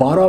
12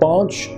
5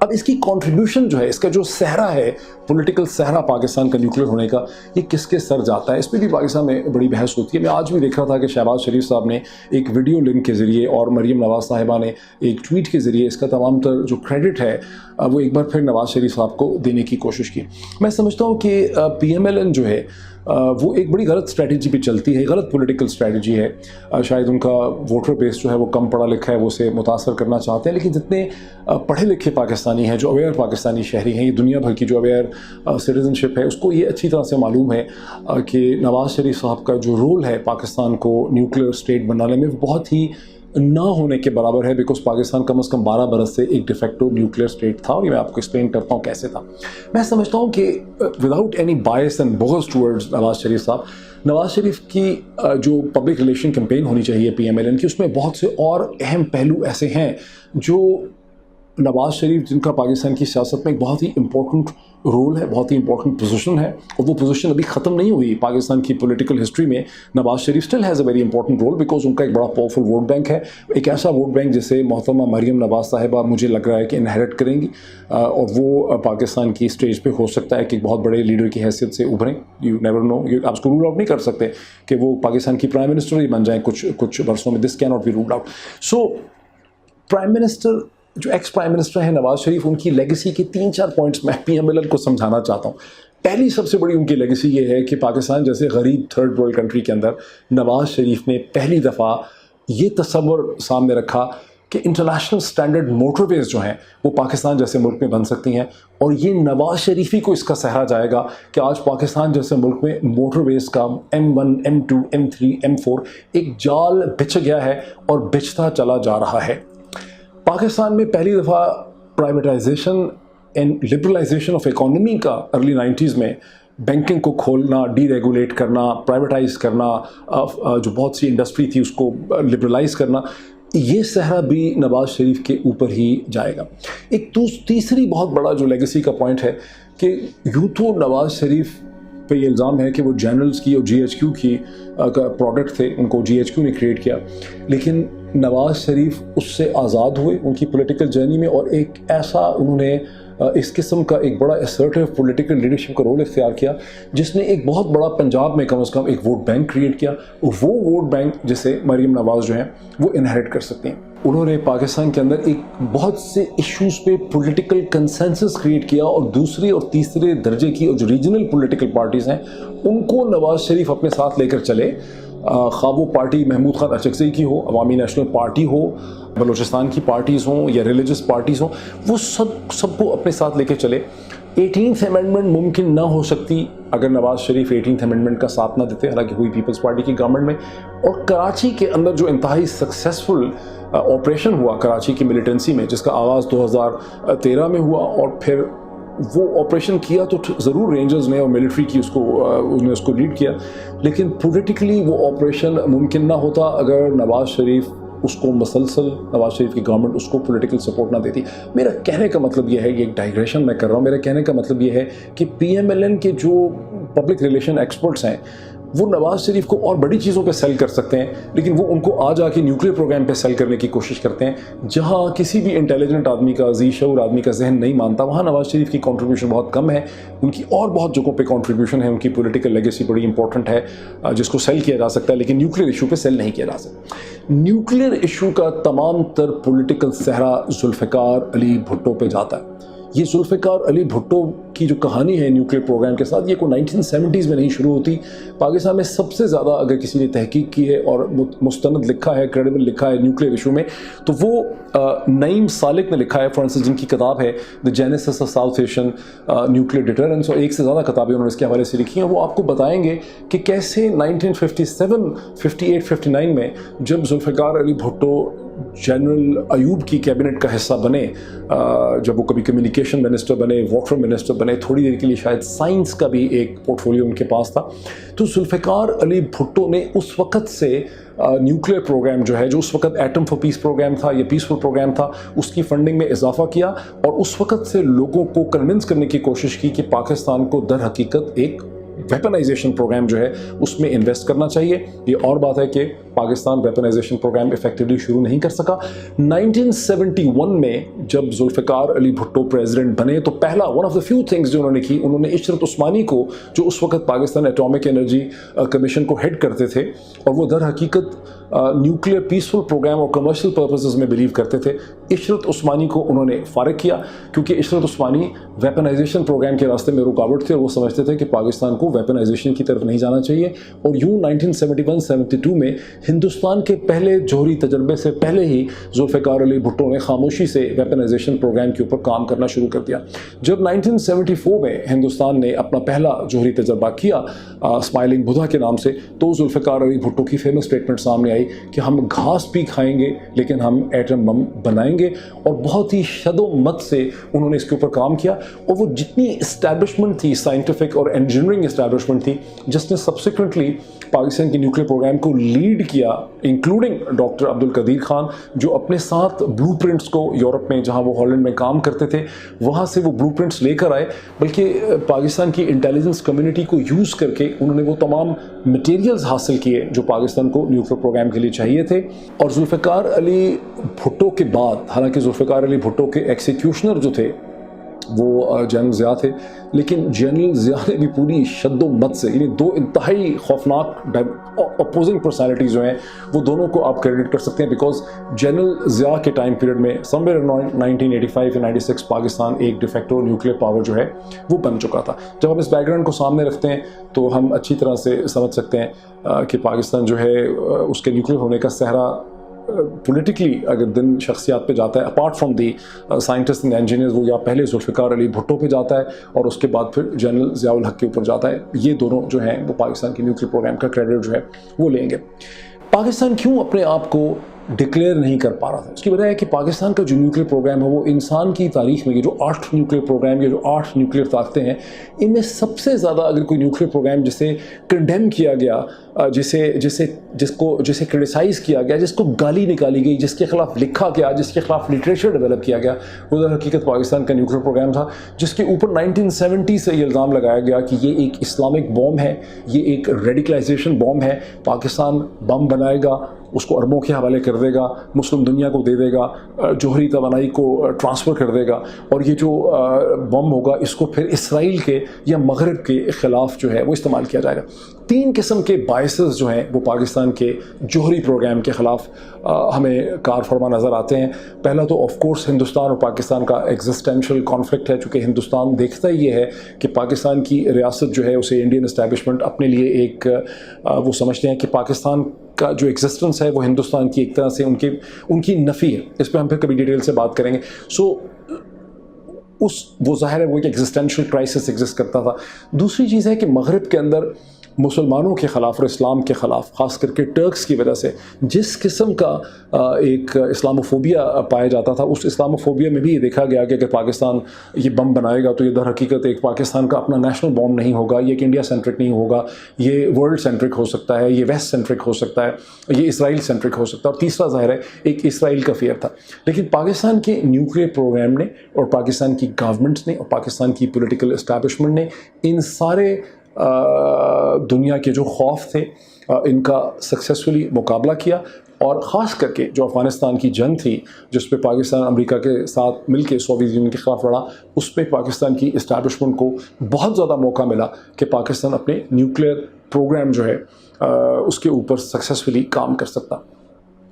اب اس کی کنٹریبیوشن جو ہے, اس کا جو صحرا ہے, پولیٹیکل صحرا پاکستان کا نیوکلیر ہونے کا, یہ کس کے سر جاتا ہے, اس پہ بھی پاکستان میں بڑی بحث ہوتی ہے. میں آج بھی دیکھ رہا تھا کہ شہباز شریف صاحب نے ایک ویڈیو لنک کے ذریعے اور مریم نواز صاحبہ نے ایک ٹویٹ کے ذریعے اس کا تمام تر جو کریڈٹ ہے وہ ایک بار پھر نواز شریف صاحب کو دینے کی کوشش کی. میں سمجھتا ہوں کہ پی ایم ایل این جو ہے وہ ایک بڑی غلط اسٹریٹجی پہ چلتی ہے, غلط پولیٹیکل اسٹریٹجی ہے. شاید ان کا ووٹر بیس جو ہے وہ کم پڑھا لکھا ہے, وہ اسے متاثر کرنا چاہتے ہیں, لیکن جتنے پڑھے لکھے پاکستانی ہیں, جو اویئر پاکستانی شہری ہیں, یہ دنیا بھر کی جو اویئر سٹیزن شپ ہے, اس کو یہ اچھی طرح سے معلوم ہے کہ نواز شریف صاحب کا جو رول ہے پاکستان کو نیوکلیر اسٹیٹ بنانے میں بہت ہی نہ ہونے کے برابر ہے, بیکاز پاکستان کم از کم 12 برس سے ایک ڈیفیکٹو نیوکلیر اسٹیٹ تھا, اور یہ میں آپ کو ایکسپلین کرتا ہوں کیسے تھا. میں سمجھتا ہوں کہ وداؤٹ اینی بائس اینڈ بغض ٹورڈز نواز شریف صاحب, نواز شریف کی جو پبلک ریلیشن کیمپین ہونی چاہیے پی ایم ایل این کی, اس میں بہت سے اور اہم پہلو ایسے ہیں جو نواز شریف, جن کا پاکستان کی سیاست میں ایک بہت ہی امپورٹنٹ رول ہے, بہت ہی امپورٹنٹ پوزیشن ہے, اور وہ پوزیشن ابھی ختم نہیں ہوئی پاکستان کی پولیٹیکل ہسٹری میں. Nawaz Sharif still has a very important role, because ان کا ایک بڑا پاورفل ووٹ بینک ہے, ایک ایسا ووٹ بینک جسے محترمہ مریم نواز صاحبہ مجھے لگ رہا ہے کہ انہیرٹ کریں گی, اور وہ پاکستان کی اسٹیج پہ ہو سکتا ہے کہ ایک بہت بڑے لیڈر کی حیثیت سے ابھریں. یو نیور نو, آپ اس کو رول آؤٹ نہیں کر سکتے کہ وہ پاکستان کی پرائم منسٹر ہی بن جائیں کچھ برسوں میں. دس کی not be ruled out. So prime minister, جو ایکس پرائم منسٹر ہیں نواز شریف, ان کی لیگیسی کے 3-4 پوائنٹس میں پی ایم ایل این کو سمجھانا چاہتا ہوں. پہلی سب سے بڑی ان کی لیگیسی یہ ہے کہ پاکستان جیسے غریب تھرڈ ورلڈ کنٹری کے اندر نواز شریف نے پہلی دفعہ یہ تصور سامنے رکھا کہ انٹرنیشنل سٹینڈرڈ موٹر ویز جو ہیں وہ پاکستان جیسے ملک میں بن سکتی ہیں, اور یہ نواز شریف ہی کو اس کا سہرا جائے گا کہ آج پاکستان جیسے ملک میں موٹر ویز کا M1, M2, M3, M4 ایک جال بچھ گیا ہے اور بچھتا چلا جا رہا ہے. پاکستان میں پہلی دفعہ privatisation and liberalisation of economy کا ارلی 90s میں, بینکنگ کو کھولنا, ڈی ریگولیٹ کرنا, پرائیویٹائز کرنا, جو بہت سی انڈسٹری تھی اس کو لبرلائز کرنا, یہ صحرا بھی نواز شریف کے اوپر ہی جائے گا. ایک تیسری بہت بڑا جو لیگیسی کا پوائنٹ ہے کہ یوں تو نواز شریف پہ یہ الزام ہے کہ وہ جنرلز کی اور جی ایچ کیو کی کا پروڈکٹ تھے, ان کو جی ایچ کیو نے کریٹ کیا, لیکن نواز شریف اس سے آزاد ہوئے ان کی پولیٹیکل جرنی میں, اور ایک ایسا انہوں نے اس قسم کا ایک بڑا اسرٹیو پولیٹیکل لیڈرشپ کا رول اختیار کیا جس نے ایک بہت بڑا پنجاب میں کم از کم ایک ووٹ بینک کریٹ کیا, اور وہ ووٹ بینک جسے مریم نواز جو ہیں وہ انہیرٹ کر سکتے ہیں. انہوں نے پاکستان کے اندر ایک بہت سے ایشوز پہ پولیٹیکل کنسنسس کریٹ کیا, اور دوسرے اور تیسرے درجے کی اور جو ریجنل پولیٹیکل پارٹیز ہیں ان کو نواز شریف اپنے ساتھ لے کر چلے, خواہ وہ پارٹی محمود خان اچکزئی کی ہو, عوامی نیشنل پارٹی ہو, بلوچستان کی پارٹیز ہوں یا ریلیجس پارٹیز ہوں, وہ سب کو اپنے ساتھ لے کے چلے. 18th امینڈمنٹ ممکن نہ ہو سکتی اگر نواز شریف 18th امینڈمنٹ کا ساتھ نہ دیتے, حالانکہ ہوئی پیپلز پارٹی کی گورنمنٹ میں. اور کراچی کے اندر جو انتہائی سکسیسفل آپریشن ہوا کراچی کی ملیٹنسی میں, جس کا آغاز 2013 میں ہوا, اور پھر وہ آپریشن کیا تو ضرور رینجرز نے اور ملٹری کی انہوں نے اس کو لیڈ کیا, لیکن پولیٹیکلی وہ آپریشن ممکن نہ ہوتا اگر نواز شریف اس کو مسلسل, نواز شریف کی گورنمنٹ اس کو پولیٹیکل سپورٹ نہ دیتی. میرا کہنے کا مطلب یہ ہے, یہ ایک ڈائگریشن میں کر رہا ہوں, میرا کہنے کا مطلب یہ ہے کہ پی ایم ایل این کے جو پبلک ریلیشن ایکسپرٹس ہیں وہ نواز شریف کو اور بڑی چیزوں پہ سیل کر سکتے ہیں, لیکن وہ ان کو آ کے نیوکلیر پروگرام پہ سیل کرنے کی کوشش کرتے ہیں. جہاں کسی بھی انٹیلیجنٹ آدمی کا, ذی شعور آدمی کا ذہن نہیں مانتا, وہاں نواز شریف کی کنٹریبیوشن بہت کم ہے. ان کی اور بہت جگہوں پہ کنٹریبیوشن ہے, ان کی پولیٹیکل لیگیسی بڑی امپورٹنٹ ہے جس کو سیل کیا جا سکتا ہے, لیکن نیوکلیر ایشو پہ سیل نہیں کیا جا سکتا. نیوکلیر ایشو کا تمام تر پولیٹیکل صحرا ذوالفقار علی بھٹو پہ جاتا ہے. یہ ذوالفقار علی بھٹو کی جو کہانی ہے نیوکلیر پروگرام کے ساتھ, یہ کوئی 1970s میں نہیں شروع ہوتی. پاکستان میں سب سے زیادہ اگر کسی نے تحقیق کی ہے اور مستند لکھا ہے, کریڈیبل لکھا ہے نیوکلیر ایشو میں, تو وہ نعیم سالک نے لکھا ہے, فار انسٹنس جن کی کتاب ہے the genesis of South Asian nuclear deterrence, اور ایک سے زیادہ کتابیں انہوں نے اس کے حوالے سے لکھی ہیں. وہ آپ کو بتائیں گے کہ کیسے 1957, 58, 59 میں جب ذوالفقار علی بھٹو جنرل ایوب کی کیبنٹ کا حصہ بنے, جب وہ کبھی کمیونیکیشن منسٹر بنے, واٹر منسٹر بنے, تھوڑی دیر کے لیے شاید سائنس کا بھی ایک پورٹ فولیو ان کے پاس تھا, تو ذوالفقار علی بھٹو نے اس وقت سے نیوکلیر پروگرام جو ہے, جو اس وقت ایٹم فار پیس پروگرام تھا یا پیسفل پروگرام تھا, اس کی فنڈنگ میں اضافہ کیا, اور اس وقت سے لوگوں کو کنونس کرنے کی کوشش کی کہ پاکستان کو در حقیقت ایک ویپنائزیشن پروگرام جو ہے اس میں انویسٹ کرنا چاہیے. یہ اور بات ہے کہ پاکستان ویپنائزیشن پروگرام افیکٹولی شروع نہیں کر سکا. 1971 میں جب ذوالفقار علی بھٹو پریزیڈنٹ بنے تو پہلا one of the few things جو انہوں نے کی, انہوں نے عشرت عثمانی کو, جو اس وقت پاکستان ایٹامک انرجی کمیشن کو ہیڈ کرتے تھے اور وہ در حقیقت نیوکلیئر پیسفل پروگرام اور کمرشل پرپسز میں بلیو کرتے تھے, عشرت عثمانی کو انہوں نے فارغ کیا, کیونکہ عشرت عثمانی ویپنائزیشن پروگرام کے راستے میں رکاوٹ تھے اور وہ سمجھتے تھے کہ پاکستان کو ویپنائزیشن کی طرف نہیں جانا چاہیے. اور یوں 1971-72 میں ہندوستان کے پہلے جوہری تجربے سے پہلے ہی ذوالفقار علی بھٹو نے خاموشی سے ویپنائزیشن پروگرام کے اوپر کام کرنا شروع کر دیا. جب 1974 میں ہندوستان نے اپنا پہلا جوہری تجربہ کیا اسمائلنگ بدھا کے نام سے, تو ذوالفقار علی بھٹو کی فیمس اسٹیٹمنٹ سامنے آئی کہ ہم گھاس بھی کھائیں گے لیکن ہم ایٹم بم بنائیں گے, اور بہت ہی شد و مت سے انہوں نے اس کے اوپر کام کیا. اور وہ جتنی اسٹیبلشمنٹ تھی, سائنٹیفک اور انجینئرنگ اسٹیبلشمنٹ تھی جس نے سبسیکوئنٹلی پاکستان کی نیوکلیئر پروگرام کو لیڈ کیا, انکلوڈنگ ڈاکٹر عبدالقدیر خان, جو اپنے ساتھ بلو پرنٹس کو یورپ میں, جہاں وہ ہالینڈ میں کام کرتے تھے, وہاں سے وہ بلو پرنٹس لے کر آئے, بلکہ پاکستان کی انٹیلیجنس کمیونٹی کو یوز کر کے انہوں نے وہ تمام مٹیریلز حاصل کیے جو پاکستان کو نیوکلیئر پروگرام کے لیے چاہیے تھے. اور ذوالفقار علی بھٹو کے بعد, حالانکہ ذوالفقار علی بھٹو کے ایکسیکیوشنر جو تھے وہ جنرل ضیاء تھے, لیکن جنرل ضیاء نے بھی پوری شد و مت سے, یعنی دو انتہائی خوفناک اپوزنگ پرسنالٹیز جو ہیں وہ دونوں کو آپ کریڈٹ کر سکتے ہیں, بیکاز جنرل ضیاء کے ٹائم پیریڈ میں سم ویئر 1985 یا 96 پاکستان ایک ڈیفیکٹو نیوکلیئر پاور جو ہے وہ بن چکا تھا. جب ہم اس بیک گراؤنڈ کو سامنے رکھتے ہیں تو ہم اچھی طرح سے سمجھ سکتے ہیں کہ پاکستان جو ہے اس کے نیوکلیئر ہونے کا صحرا پولیٹیکلی اگر دن شخصیات پہ جاتا ہے, apart from the scientist and engineers, وہ یا پہلے ذوالفقار علی بھٹو پہ جاتا ہے اور اس کے بعد پھر جنرل ضیاء الحق کے اوپر جاتا ہے. یہ دونوں جو ہیں وہ پاکستان کی نیوکلیئر پروگرام کا کریڈٹ جو ہے وہ لیں گے. پاکستان کیوں اپنے آپ کو ڈکلیئر نہیں کر پا رہا تھا؟ اس کی وجہ ہے کہ پاکستان کا جو نیوکلیئر پروگرام ہے وہ انسان کی تاریخ میں, یہ جو 8 نیوکلیئر پروگرام یا جو 8 نیوکلیئر طاقتیں ہیں, ان میں سب سے زیادہ اگر کوئی نیوکلیئر پروگرام جسے کنڈیم کیا گیا, جسے کرٹیسائز کیا گیا, جس کو گالی نکالی گئی, جس کے خلاف لکھا گیا, جس کے خلاف لٹریچر ڈیولپ کیا گیا, وہ در حقیقت پاکستان کا نیوکلیئر پروگرام تھا, جس کے اوپر 1970 سے یہ الزام لگایا گیا کہ یہ ایک اسلامک بوم ہے, یہ ایک ریڈیکلائزیشن بوم ہے, پاکستان بم بنائے گا, اس کو عربوں کے حوالے کر دے گا, مسلم دنیا کو دے دے گا, جوہری توانائی کو ٹرانسفر کر دے گا, اور یہ جو بم ہوگا اس کو پھر اسرائیل کے یا مغرب کے خلاف جو ہے وہ استعمال کیا جائے گا. 3 قسم کے باعثز جو ہیں وہ پاکستان کے جوہری پروگرام کے خلاف ہمیں کار فرما نظر آتے ہیں. پہلا تو آف کورس ہندوستان اور پاکستان کا ایگزسٹینشل کانفلکٹ ہے, چونکہ ہندوستان دیکھتا یہ ہے کہ پاکستان کی ریاست جو ہے اسے انڈین اسٹیبلشمنٹ اپنے لیے ایک وہ سمجھتے ہیں کہ پاکستان کا جو ایگزسٹنس ہے وہ ہندوستان کی ایک طرح سے ان کی نفی ہے. اس پہ ہم پھر کبھی ڈیٹیل سے بات کریں گے. وہ ظاہر ہے وہ ایک ایگزسٹینشل کرائسس ایگزسٹ کرتا تھا. دوسری چیز ہے کہ مغرب کے اندر مسلمانوں کے خلاف اور اسلام کے خلاف, خاص کر کے ٹرکس کی وجہ سے جس قسم کا ایک اسلاموفوبیا پایا جاتا تھا, اس اسلاموفوبیا میں بھی یہ دیکھا گیا کہ اگر پاکستان یہ بم بنائے گا تو یہ در حقیقت ایک پاکستان کا اپنا نیشنل بم نہیں ہوگا, یہ ایک انڈیا سینٹرک نہیں ہوگا, یہ ورلڈ سینٹرک ہو سکتا ہے, یہ ویسٹ سینٹرک ہو سکتا ہے, یہ اسرائیل سینٹرک ہو سکتا ہے. اور تیسرا ظاہر ہے ایک اسرائیل کا فیئر تھا. لیکن پاکستان کے نیوکلیئر پروگرام نے اور پاکستان کی گورنمنٹس نے اور پاکستان کی پولیٹیکل اسٹیبلشمنٹ نے ان سارے دنیا کے جو خوف تھے ان کا سکسیسفلی مقابلہ کیا. اور خاص کر کے جو افغانستان کی جنگ تھی جس پہ پاکستان امریکہ کے ساتھ مل کے سوویت یونین کے خلاف لڑا, اس پہ پاکستان کی اسٹیبلشمنٹ کو بہت زیادہ موقع ملا کہ پاکستان اپنے نیوکلیئر پروگرام جو ہے اس کے اوپر سکسیسفلی کام کر سکتا.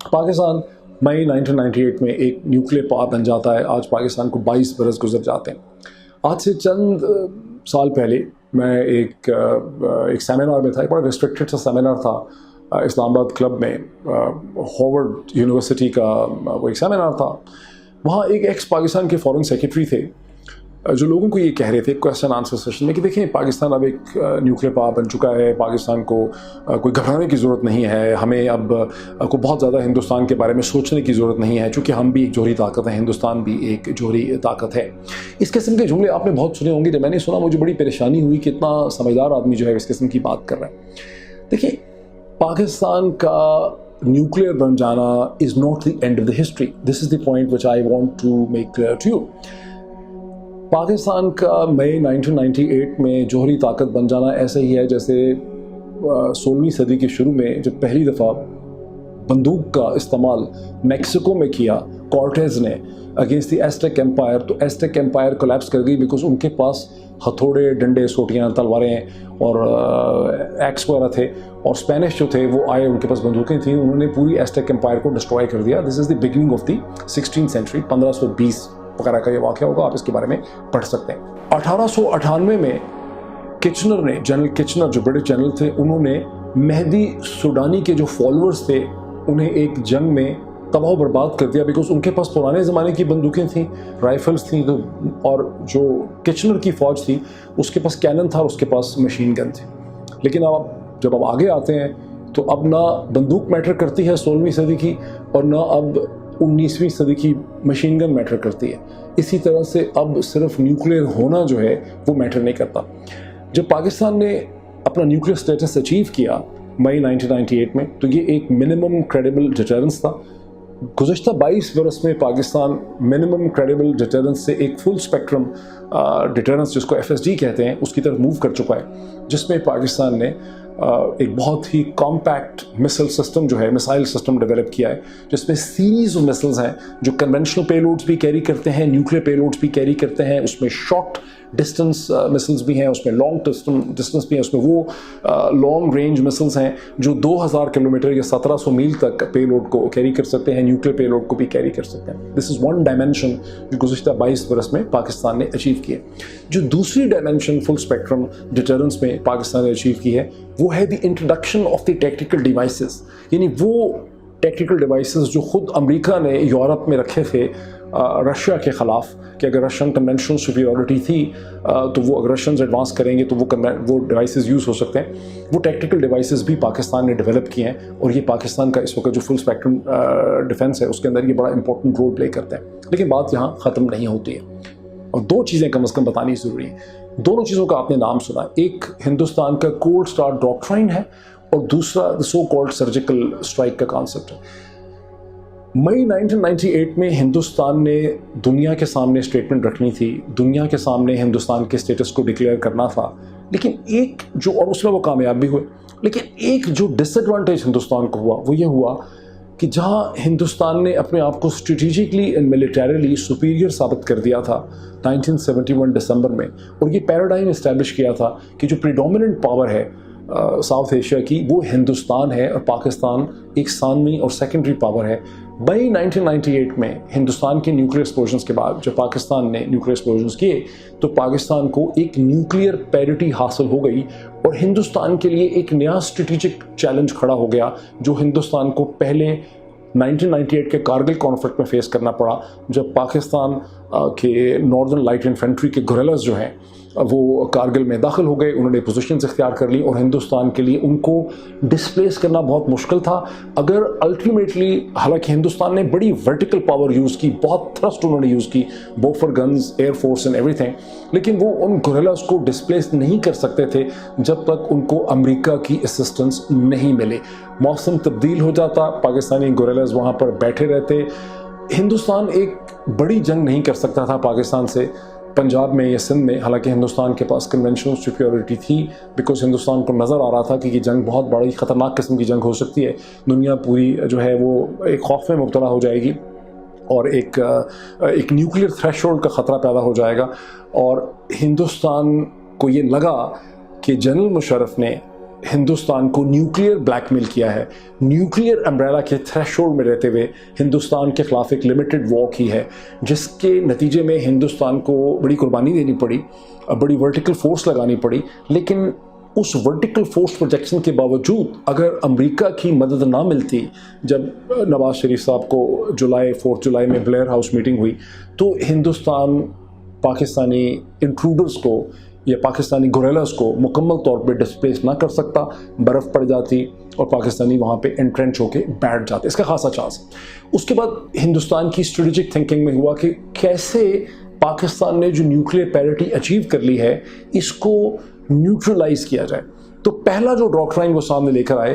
پاکستان مئی 1998 میں ایک نیوکلیئر پاور بن جاتا ہے. آج پاکستان کو 22 برس گزر جاتے ہیں. آج سے چند سال پہلے میں ایک سیمینار میں تھا, ایک بڑا ریسٹرکٹڈ سا سیمینار تھا اسلام آباد کلب میں, ہارورڈ یونیورسٹی کا وہ ایک سیمینار تھا. وہاں ایک ایکس پاکستان کے فارن سیکرٹری تھے جو لوگوں کو یہ کہہ رہے تھے کویسچن آنسر سیشن میں کہ دیکھیں پاکستان اب ایک نیوکلیئر پاور بن چکا ہے, پاکستان کو کوئی گھبرانے کی ضرورت نہیں ہے, ہمیں اب کو بہت زیادہ ہندوستان کے بارے میں سوچنے کی ضرورت نہیں ہے چونکہ ہم بھی ایک جوہری طاقت ہے, ہندوستان بھی ایک جوہری طاقت ہے. اس قسم کے جملے آپ نے بہت سنے ہوں گے. جب میں نے سنا مجھے بڑی پریشانی ہوئی کہ اتنا سمجھدار آدمی جو ہے اس قسم کی بات کر رہا ہے. دیکھیں پاکستان کا نیوکلیئر بن جانا is not the end of the history. This is the point which I want to make clear to you. Pakistan کا مئی 1998 میں جوہری طاقت بن جانا ایسا ہی ہے جیسے 16ویں صدی کے شروع میں جب پہلی دفعہ بندوق کا استعمال میکسیکو میں کیا کورٹیز نے اگینسٹ دی ایسٹیک ایمپائر، تو ایسٹیک ایمپائر کولیپس کر گئی بیکاز ان کے پاس ہتھوڑے، ڈنڈے، سوٹیاں، تلواریں اور ایکس وغیرہ تھے، اور اسپینش جو تھے وہ آئے، ان کے پاس بندوقیں تھیں، انہوں نے پوری ایسٹیک ایمپائر کو ڈسٹروائے کر دیا. This is the beginning of the 16th century. 1520 وغیرہ کا یہ واقعہ ہوگا، آپ اس کے بارے میں پڑھ سکتے ہیں. 1898 میں کچنر نے، جنرل کچنر جو برٹش جنرل تھے، انہوں نے مہدی سوڈانی کے جو فالوورز تھے انہیں ایک جنگ میں تباہ و برباد کر دیا بیکاز ان کے پاس پرانے زمانے کی بندوقیں تھیں، رائفلز تھیں، اور جو کچنر کی فوج تھی اس کے پاس کینن تھا اور اس کے پاس مشین گن تھی. لیکن اب جب آپ آگے آتے ہیں تو اب نہ بندوق میٹر کرتی ہے 16ویں صدی کی، اور نہ اب 19ویں صدی کی مشین گن میٹر کرتی ہے. اسی طرح سے اب صرف نیوکلیر ہونا جو ہے وہ میٹر نہیں کرتا. جب پاکستان نے اپنا نیوکلیر سٹیٹس اچیو کیا مئی 1998 میں، تو یہ ایک منیمم کریڈیبل ڈیٹرنس تھا. گزشتہ 22 برس میں پاکستان منیمم کریڈیبل ڈیٹرنس سے ایک فل اسپیکٹرم ڈیٹرنس جس کو FSD کہتے ہیں اس کی طرف موو کر چکا ہے، جس میں پاکستان نے ایک بہت ہی کمپیکٹ مسل سسٹم جو ہے، مسائل سسٹم ڈیولپ کیا ہے، جس میں سیریز آف مسلز ہیں جو کنونشنل پے لوڈز بھی کیری کرتے ہیں، نیوکلیر پے لوڈز بھی کیری کرتے ہیں. اس میں شارٹ ڈسٹنس مسلز بھی ہیں، اس میں لانگ ڈسٹنس بھی ہیں، اس میں وہ لانگ رینج مسلز ہیں جو 2000 کلومیٹر یا 1700 میل تک پے لوڈ کو کیری کر سکتے ہیں، نیوکلیر پے لوڈ کو بھی کیری کر سکتے ہیں. دس از ون ڈائمینشن جو گزشتہ 22 برس میں پاکستان نے اچیو کی ہے. جو دوسری ڈائمینشن فل اسپیکٹرم ڈیٹرنس میں پاکستان نے اچیو کی ہے وہ ہے the introduction of the tactical devices. یعنی وہ ٹیکٹیکل ڈیوائسز جو خود امریکہ نے یورپ میں رکھے تھے رشیا کے خلاف، کہ اگر رشین کنونشنل سپیریورٹی تھی تو وہ اگر رشینز ایڈوانس کریں گے تو وہ ڈیوائسز یوز ہو سکتے ہیں. وہ ٹیکٹیکل ڈیوائسز بھی پاکستان نے ڈیولپ کیے ہیں، اور یہ پاکستان کا اس وقت جو فل اسپیکٹرم ڈیفنس ہے اس کے اندر یہ بڑا امپورٹنٹ رول پلے کرتے ہیں. لیکن بات یہاں ختم نہیں ہوتی ہے، اور دو چیزیں کم از کم بتانی ضروری ہیں. دونوں چیزوں کا آپ نے نام سنا. ایک ہندوستان کا کولڈ اسٹار ڈاکٹرائن ہے، اور دوسرا سو کالڈ سرجیکل اسٹرائک کا کانسیپٹ ہے. مئی 1998 میں ہندوستان نے دنیا کے سامنے اسٹیٹمنٹ رکھنی تھی، دنیا کے سامنے ہندوستان کے اسٹیٹس کو ڈکلیئر کرنا تھا، لیکن ایک جو، اور اس میں وہ کامیاب بھی ہوئے، لیکن ایک جو ڈس ایڈوانٹیج ہندوستان کو ہوا وہ یہ ہوا کہ جہاں ہندوستان نے اپنے آپ کو اسٹریٹجکلی اینڈ ملیٹریلی سپیریئر ثابت کر دیا تھا 1971 دسمبر میں، اور یہ پیراڈائم اسٹیبلش کیا تھا کہ جو پریڈومیننٹ پاور ہے ساؤتھ ایشیا کی وہ ہندوستان ہے، اور پاکستان ایک ثانوی اور سیکنڈری پاور ہے. مئی 1998 میں ہندوستان کے نیوکلیر ایکسپلوژنس کے بعد جب پاکستان نے نیوکلیر ایکسپلوژنس کیے تو پاکستان کو ایک نیوکلیر پیرٹی حاصل ہو گئی، اور ہندوستان کے لیے ایک نیا اسٹریٹجک چیلنج کھڑا ہو گیا جو ہندوستان کو پہلے 1998 کے کارگل کانفلکٹ میں فیس کرنا پڑا، جب پاکستان کے ناردرن لائٹ انفینٹری کے گوریلاز جو ہیں وہ کارگل میں داخل ہو گئے، انہوں نے پوزیشنز اختیار کر لی، اور ہندوستان کے لیے ان کو ڈسپلیس کرنا بہت مشکل تھا. اگر الٹیمیٹلی، حالانکہ ہندوستان نے بڑی ورٹیکل پاور یوز کی، بہت تھرسٹ انہوں نے یوز کی، buffer guns, air force and every thing, لیکن وہ ان گوریلاز کو ڈسپلیس نہیں کر سکتے تھے جب تک ان کو امریکہ کی اسسٹنس نہیں ملے. موسم تبدیل ہو جاتا، پاکستانی گوریلاز وہاں پر بیٹھے رہتے. ہندوستان ایک بڑی جنگ نہیں کر سکتا تھا پاکستان سے پنجاب میں یا سندھ میں، حالانکہ ہندوستان کے پاس کنونشنل سپیریورٹی تھی، بیکاز ہندوستان کو نظر آ رہا تھا کہ یہ جنگ بہت بڑی خطرناک قسم کی جنگ ہو سکتی ہے، دنیا پوری جو ہے وہ ایک خوف میں مبتلا ہو جائے گی، اور ایک نیوکلیر تھریش ہولڈ کا خطرہ پیدا ہو جائے گا. اور ہندوستان کو یہ لگا کہ جنرل مشرف نے ہندوستان کو نیوکلیر بلیک میل کیا ہے، نیوکلیر امبریلا کے تھریش ہولڈ میں رہتے ہوئے ہندوستان کے خلاف ایک لمیٹڈ وار کی ہے، جس کے نتیجے میں ہندوستان کو بڑی قربانی دینی پڑی، بڑی ورٹیکل فورس لگانی پڑی. لیکن اس ورٹیکل فورس پروجیکشن کے باوجود اگر امریکہ کی مدد نہ ملتی، جب نواز شریف صاحب کو 4 جولائی میں بلیئر ہاؤس میٹنگ ہوئی، تو ہندوستان پاکستانی انٹروڈرز کو یا پاکستانی گوریلاز کو مکمل طور پہ ڈسپلیس نہ کر سکتا، برف پڑ جاتی اور پاکستانی وہاں پہ انٹرینچ ہو کے بیٹھ جاتے. اس کا خاصا چانس. اس کے بعد ہندوستان کی اسٹریٹجک تھنکنگ میں ہوا کہ کیسے پاکستان نے جو نیوکلیر پیرٹی اچیو کر لی ہے اس کو نیوٹرلائز کیا جائے. تو پہلا جو ڈاکٹرائن وہ سامنے لے کر آئے